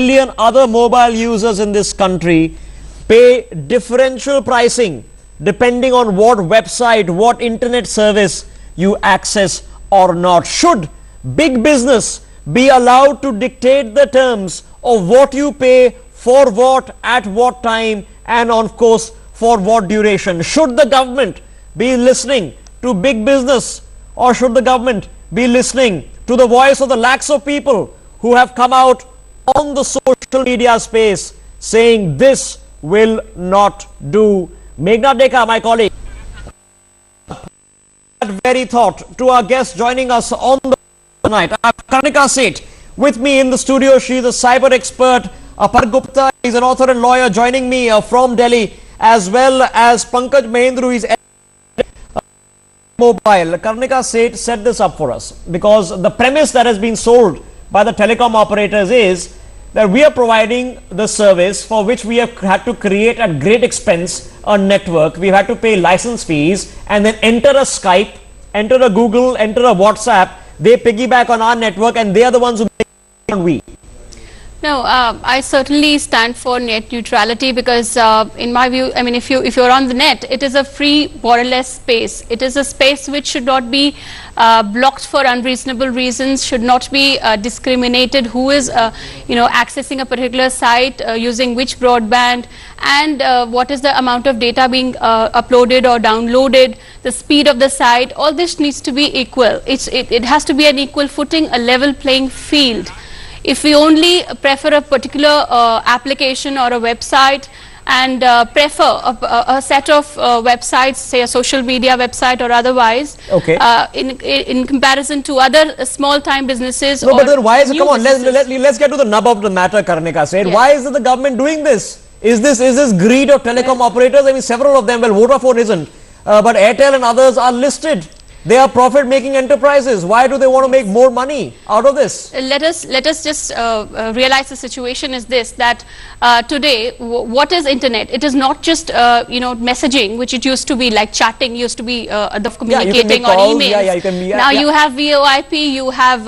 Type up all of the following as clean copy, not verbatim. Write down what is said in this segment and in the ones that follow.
million other mobile users in this country pay differential pricing depending on what website, what internet service you access or not. Should big business be allowed to dictate the terms of what you pay, for what, at what time, and of course for what duration? Should the government be listening to big business, or should the government be listening to the voice of the lakhs of people who have come out on the social media space saying this will not do? Meghna Deka, my colleague, that very thought to our guest joining us on the night. I have Karnika Seth with me in the studio. She is a cyber expert. Par Gupta is an author and lawyer joining me from Delhi, as well as Pankaj Mahendra, who is mobile. Karnika Seth set this up for us because the premise that has been sold by the telecom operators is that we are providing the service for which we have had to create at great expense a network. We've had to pay license fees and then enter a Skype, enter a Google, enter a WhatsApp. They piggyback on our network and they are the ones who make it on we. No, I certainly stand for net neutrality because in my view, I mean, if you're on the net, it is a free, borderless space. It is a space which should not be blocked for unreasonable reasons, should not be discriminated who is accessing a particular site, using which broadband, and what is the amount of data being uploaded or downloaded, the speed of the site. All this needs to be equal. It has to be an equal footing, a level playing field. If we only prefer a particular application or a website and prefer a set of websites, say a social media website or otherwise, okay, in comparison to other small time businesses. No, but then why is it? Come on, let's get to the nub of the matter, Karnika Seth. Yes. Why is the government doing this? Is this greed of telecom operators? I mean, several of them, well, Vodafone isn't, but Airtel and others are listed. They are profit-making enterprises. Why do they want to make more money out of this? Let us just realize the situation is this, that today, what is internet? It is not just messaging, which it used to be, like chatting used to be the communicating on emails. Now you have VoIP, you have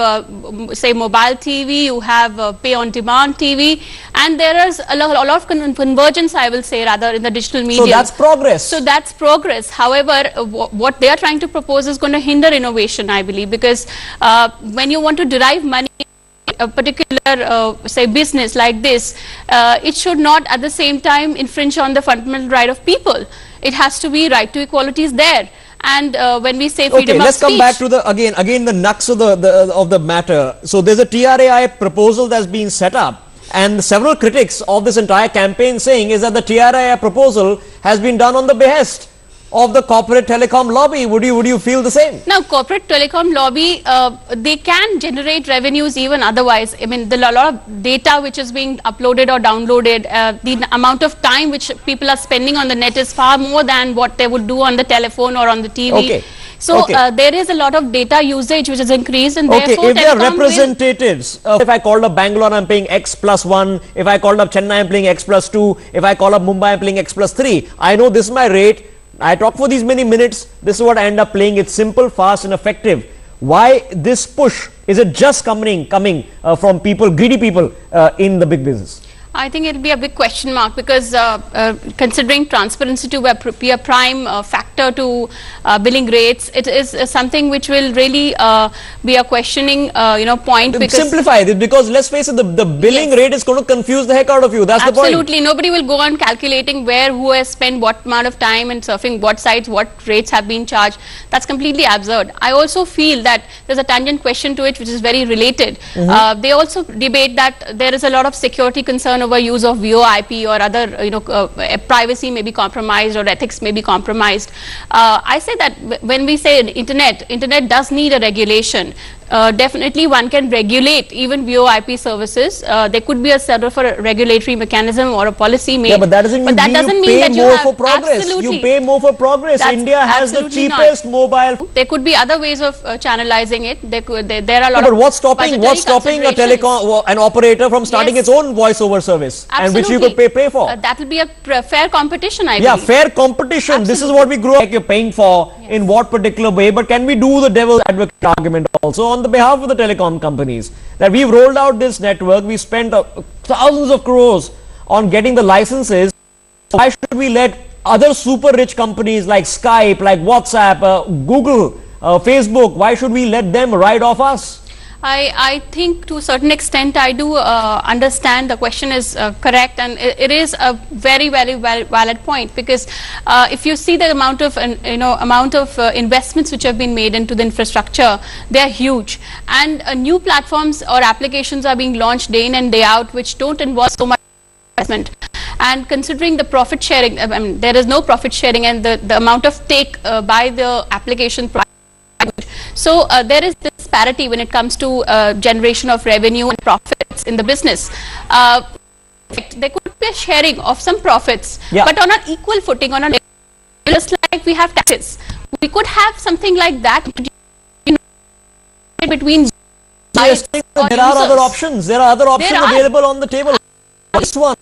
say mobile TV, you have pay-on-demand TV, and there is a lot of convergence, I will say, rather, in the digital media. So that's progress. So that's progress. However, what they are trying to propose is going to hinder innovation, I believe, because when you want to derive money, a particular say business like this, it should not at the same time infringe on the fundamental right of people. It has to be right to equality is there. And when we say freedom of speech, let's come back to the again the nux of the matter. So there's a TRAI proposal that's been set up, and several critics of this entire campaign saying is that the TRAI proposal has been done on the behest of the corporate telecom lobby. Would you feel the same? Now, corporate telecom lobby, they can generate revenues even otherwise. I mean, a lot of data which is being uploaded or downloaded, the amount of time which people are spending on the net is far more than what they would do on the telephone or on the TV. Okay. So there is a lot of data usage which is increased, and therefore if they are representatives, if I called up Bangalore, I'm paying X plus 1. If I called up Chennai, I'm paying X plus 2. If I call up Mumbai, I'm paying X plus 3. I know this is my rate. I talk for these many minutes. This is what I end up playing. It's simple, fast, and effective. Why this push? Is it just coming from people, greedy people in the big business? I think it will be a big question mark, because considering transparency to be a prime factor to billing rates, it is something which will really be a questioning point. Simplify it, because let's face it, the billing rate is going to confuse the heck out of you. That's the point. Absolutely. Nobody will go on calculating who has spent what amount of time and surfing what sites, what rates have been charged. That's completely absurd. I also feel that there's a tangent question to it which is very related. They also debate that there is a lot of security concern over use of VoIP or other, privacy may be compromised or ethics may be compromised. I say that when we say internet does need a regulation. Definitely one can regulate even VoIP services. There could be a sort of a regulatory mechanism or a policy made. Yeah, but that doesn't mean, that you pay more for progress. You pay more for progress. India has the cheapest mobile. There could be other ways of channelizing it. There are a lot but what's stopping a telecom, an operator from starting its own voice over service, and which you could pay for? That will be a fair competition, I believe. Yeah, fair competition. This is what we grew up. You're paying for in what particular way? But can we do the devil's advocate argument also? on the behalf of the telecom companies that we've rolled out this network. We spent thousands of crores on getting the licenses. Why should we let other super rich companies like Skype, like WhatsApp, Google, Facebook, why should we let them ride off us? I think to a certain extent I do understand the question is correct, and it is a very valid point, because if you see the amount of investments which have been made into the infrastructure, they are huge, and new platforms or applications are being launched day in and day out which don't involve so much investment. And considering the profit sharing, I mean, there is no profit sharing, and the amount of take by the application provider. So there is disparity when it comes to generation of revenue and profits in the business. There could be a sharing of some profits, but on an equal footing, on a just like we have taxes, we could have something like that between. There are other options. There are other options available on the table. Next one.